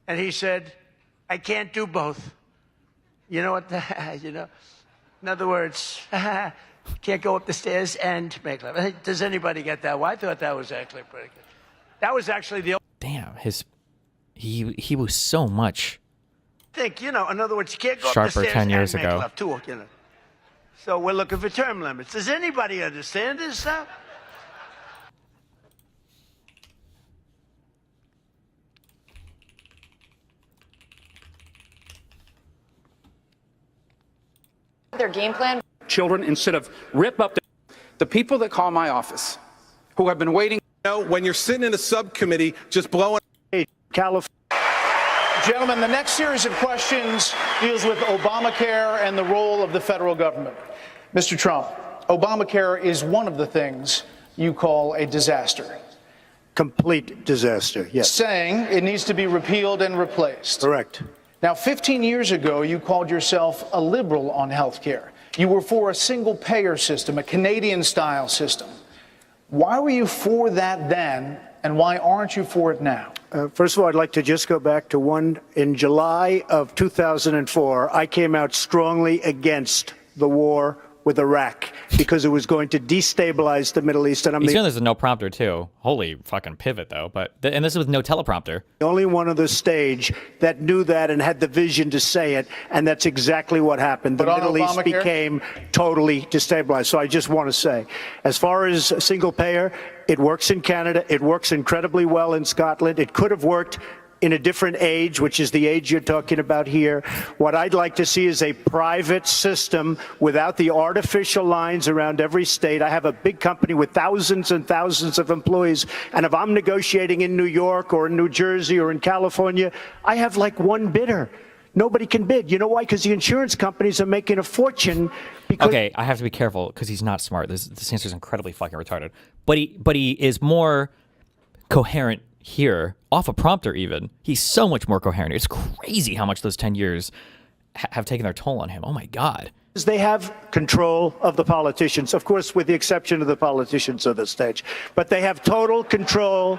Speaker 9: And he said, I can't do both. You know what? You know, in other words, can't go up the stairs and make love. Does anybody get that? Well, I thought that was actually pretty good. That was actually the...
Speaker 2: Damn, he was so much...
Speaker 9: think, you know, in other words, you can't go
Speaker 2: sharper
Speaker 9: up the stairs
Speaker 2: 10 years
Speaker 9: and
Speaker 2: ago.
Speaker 9: make love too, you know. So we're looking for term limits. Does anybody understand this stuff?
Speaker 10: their game plan.
Speaker 11: Children instead of rip up the people that call my office who have been waiting.
Speaker 12: When you're sitting in a subcommittee just blowing.
Speaker 13: California. Gentlemen, the next series of questions deals with Obamacare and the role of the federal government. Mr. Trump, Obamacare is one of the things you call a disaster.
Speaker 14: Complete disaster, yes.
Speaker 13: Saying it needs to be repealed and replaced.
Speaker 14: Correct.
Speaker 13: Now, 15 years ago, you called yourself a liberal on health care. You were for a single-payer system, a Canadian-style system. Why were you for that then, and why aren't you for it now?
Speaker 14: First of all, I'd like to just go back to one. In July of 2004, I came out strongly against the war with Iraq because it was going to destabilize the Middle East. And
Speaker 2: He's doing this with no prompter, too. Holy fucking pivot, though. And this is with no teleprompter.
Speaker 14: The only one on the stage that knew that and had the vision to say it, and that's exactly what happened. The Middle East became totally destabilized. So I just want to say, as far as single payer, it works in Canada. It works incredibly well in Scotland. It could have worked in a different age, which is the age you're talking about here. What I'd like to see is a private system without the artificial lines around every state. I have a big company with thousands and thousands of employees, and if I'm negotiating in New York or in New Jersey or in California, I have like one bidder. Nobody can bid. You know why? Because the insurance companies are making a fortune.
Speaker 2: Okay, I have to be careful because he's not smart. This answer is incredibly fucking retarded. But he is more coherent here, off a prompter even. He's so much more coherent. It's crazy how much those 10 years have taken their toll on him. Oh my God.
Speaker 14: They have control of the politicians, of course, with the exception of the politicians on the stage. But they have total control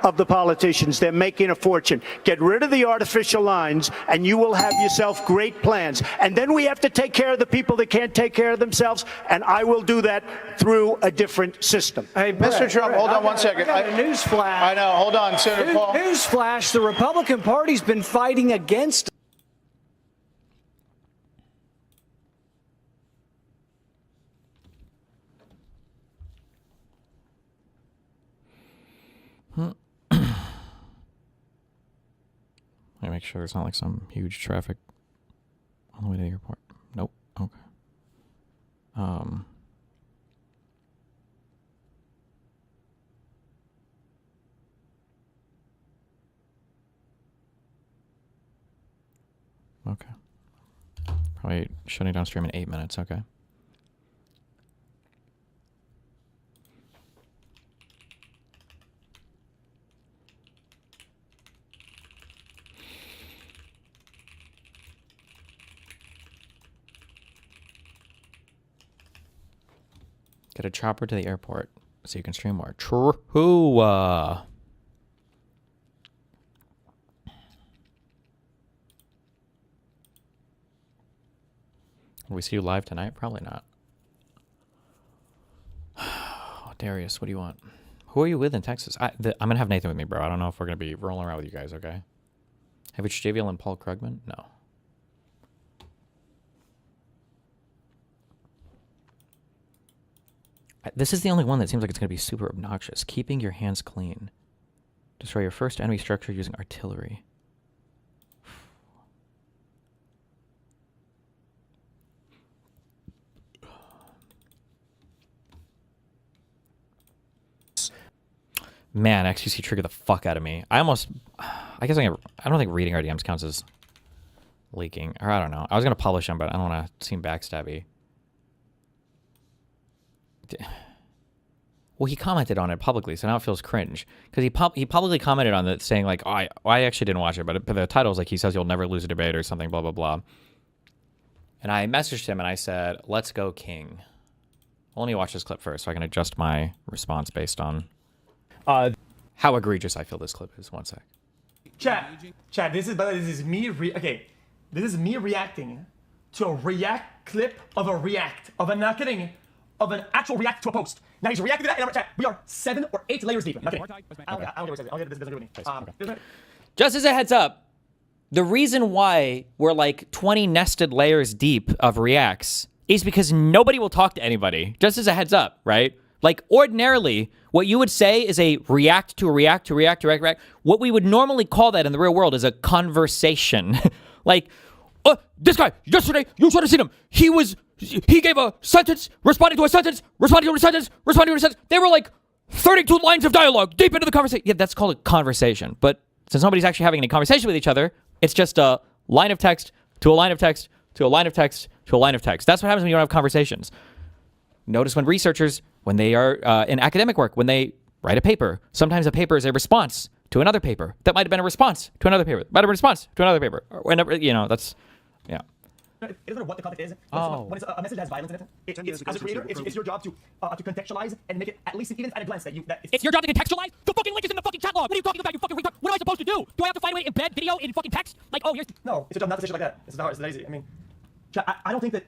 Speaker 14: of the politicians. They're making a fortune. Get rid of the artificial lines and you will have yourself great plans. And then we have to take care of the people that can't take care of themselves, and I will do that through a different system.
Speaker 13: Hey, Mr. Trump, hold on one second.
Speaker 15: I got a news flash.
Speaker 13: I know. Hold on, Senator Paul.
Speaker 15: News flash. The Republican Party's been fighting against
Speaker 2: Let me make sure it's not like some huge traffic on the way to the airport. Nope. Okay. Okay. Probably shutting down stream in 8 minutes. Okay. Get a chopper to the airport so you can stream more. True. Will we see you live tonight? Probably not. Oh, Darius, what do you want? Who are you with in Texas? I'm going to have Nathan with me, bro. I don't know if we're going to be rolling around with you guys, okay? Have you JVL and Paul Krugman? No. This is the only one that seems like it's going to be super obnoxious. Keeping your hands clean. Destroy your first enemy structure using artillery. Man, XQC triggered the fuck out of me. I don't think reading our DMs counts as leaking. Or I don't know. I was going to publish them, but I don't want to seem backstabby. Well, he commented on it publicly, so now it feels cringe. Because he publicly commented on it saying, like, oh, I actually didn't watch it, but the title is like, he says you'll never lose a debate or something, blah, blah, blah. And I messaged him and I said, let's go King. I'll only watch this clip first so I can adjust my response based on how egregious I feel this clip is. One sec.
Speaker 16: Chat, this is me reacting to a react clip of a react, of a not kidding, of an actual react to a post. Now he's reacting to that in our chat. We are 7 or 8 layers deep. Not kidding. I don't get what it says. I'll get this with me.
Speaker 2: Just as a heads up, the reason why we're like 20 nested layers deep of reacts is because nobody will talk to anybody. Just as a heads up, right? Like ordinarily, what you would say is a react to a react to react to react. What we would normally call that in the real world is a conversation. Like, this guy, yesterday, you should have seen him. he gave a sentence, responding to a sentence, responding to a sentence, responding to a sentence. They were like 32 lines of dialogue deep into the conversation. Yeah, that's called a conversation. But since nobody's actually having any conversation with each other, it's just a line of text to a line of text to a line of text to a line of text. That's what happens when you don't have conversations. Notice when researchers, when they are in academic work, when they write a paper, sometimes a paper is a response to another paper. That might have been a response to another paper. Might have been a response to another paper. Or whenever, that's, yeah.
Speaker 16: It doesn't matter what the context is. When it's a message that has violence in it, as a creator, it's your job to contextualize and make it at least even at a glance that
Speaker 10: it's your job to contextualize. The fucking link is in the fucking chat log. What are you talking about? You fucking retard. What am I supposed to do? Do I have to find a way to embed video in fucking text? Like, oh, here's
Speaker 16: no. It's your job not to say shit like that. It's not hard. It's not easy. I mean, I don't think that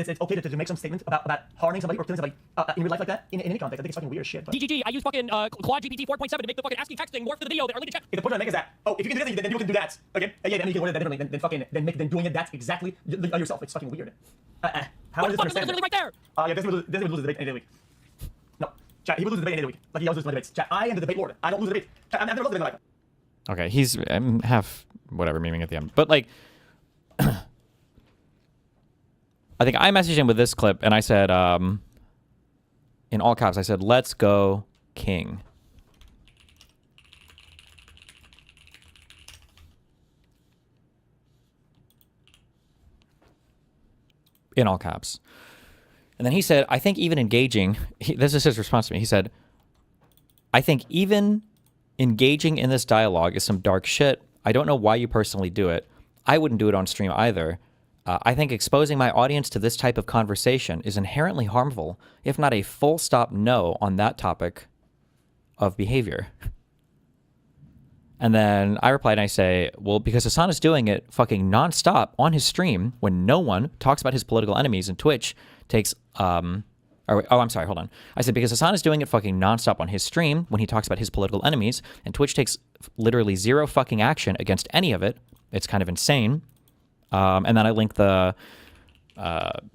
Speaker 16: it's okay to make some statement about harming somebody or killing somebody in real life like that in any context. I think it's fucking weird shit. But.
Speaker 10: DGG, I use fucking Claude GPT 4.7 to make the fucking ASCII text thing morph to the video that are linked in chat.
Speaker 16: If the point I make is that, if you can do this, then people can do that. Okay? Yeah, then you can order that differently. Then doing it that's exactly yourself. It's fucking weird. How is this understand?
Speaker 10: Literally right there.
Speaker 16: Yeah, this will lose the debate any day of the week. No, chat. He will lose the debate any day of the week. Like he always loses my debates. Chat. I am the debate lord. I don't lose the debate. Chat, I've never lost the debate like that.
Speaker 2: Okay, he's half whatever memeing at the end, but like. I think I messaged him with this clip, and I said, in all caps, I said, "Let's go, King." In all caps. And then he said, I think even engaging, this is his response to me. He said, I think even engaging in this dialogue is some dark shit. I don't know why you personally do it. I wouldn't do it on stream either. I think exposing my audience to this type of conversation is inherently harmful, if not a full stop no on that topic of behavior. And then I replied and I say, well, because Hassan is doing it fucking nonstop on his stream when no one talks about his political enemies, and Twitch takes, I'm sorry, hold on. I said, because Hassan is doing it fucking nonstop on his stream when he talks about his political enemies, and Twitch takes literally zero fucking action against any of it. It's kind of insane. And then I linked the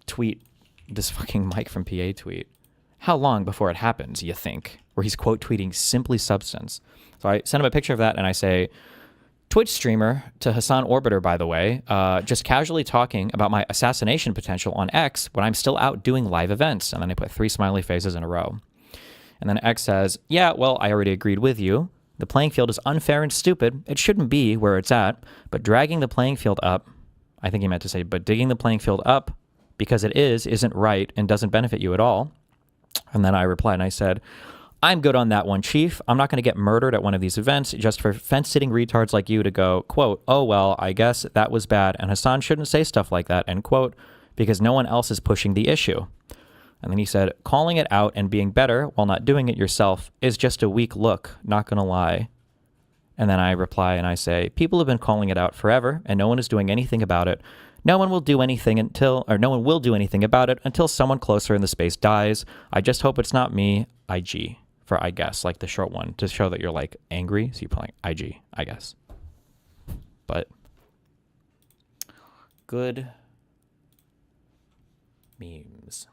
Speaker 2: tweet, this fucking Mike from PA tweet. How long before it happens, you think? Where he's quote tweeting simply substance. So I sent him a picture of that and I say, Twitch streamer to Hassan Orbiter, by the way, just casually talking about my assassination potential on X when I'm still out doing live events. And then I put 3 smiley faces in a row. And then X says, yeah, well, I already agreed with you. The playing field is unfair and stupid. It shouldn't be where it's at, but dragging the playing field up, I think he meant to say, but digging the playing field up because it isn't right and doesn't benefit you at all. And then I replied and I said, I'm good on that one, Chief. I'm not going to get murdered at one of these events just for fence-sitting retards like you to go, quote, oh, well, I guess that was bad, and Hassan shouldn't say stuff like that, end quote, because no one else is pushing the issue. And then he said, calling it out and being better while not doing it yourself is just a weak look, not going to lie. And then I reply and I say, people have been calling it out forever, and no one is doing anything about it. No one will do anything about it until someone closer in the space dies. I just hope it's not me. IG for I guess, like the short one, to show that you're like angry. So you put like IG, I guess. But good memes.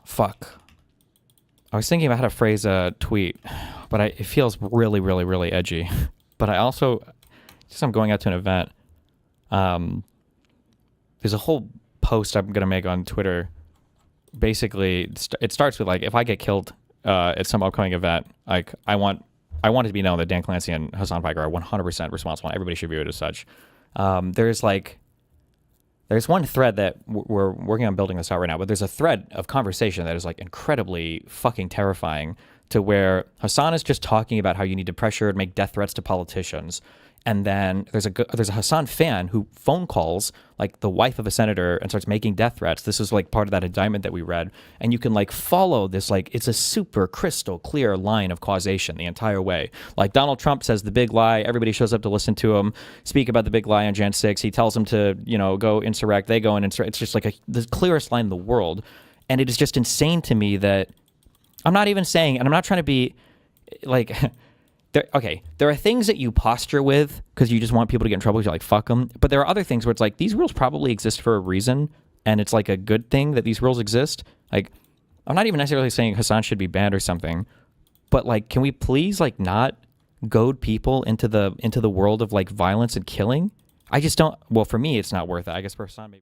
Speaker 2: Fuck. I was thinking about how to phrase a tweet, but it feels really, really, really edgy. But I also, just I'm going out to an event. There's a whole post I'm gonna make on Twitter. Basically, it starts with like, if I get killed at some upcoming event, like I want it to be known that Dan Clancy and Hassan Piker are 100% responsible, and everybody should view it as such. There's one thread that we're working on building this out right now, but there's a thread of conversation that is like incredibly fucking terrifying, to where Hassan is just talking about how you need to pressure and make death threats to politicians. And then there's a Hassan fan who phone calls like the wife of a senator and starts making death threats. This is like part of that indictment that we read. And you can like follow this, like it's a super crystal clear line of causation the entire way. Like Donald Trump says the big lie. Everybody shows up to listen to him speak about the big lie on Jan 6. He tells them to, go insurrect. They go and insurrect. It's just like the clearest line in the world. And it is just insane to me that I'm not even saying, and I'm not trying to be like... There are things that you posture with because you just want people to get in trouble because you're like, fuck them. But there are other things where it's like, these rules probably exist for a reason. and it's like a good thing that these rules exist. Like, I'm not even necessarily saying Hassan should be banned or something, but like, can we please like not goad people into the world of like violence and killing? I just don't. Well, for me, it's not worth it. I guess for Hassan, maybe.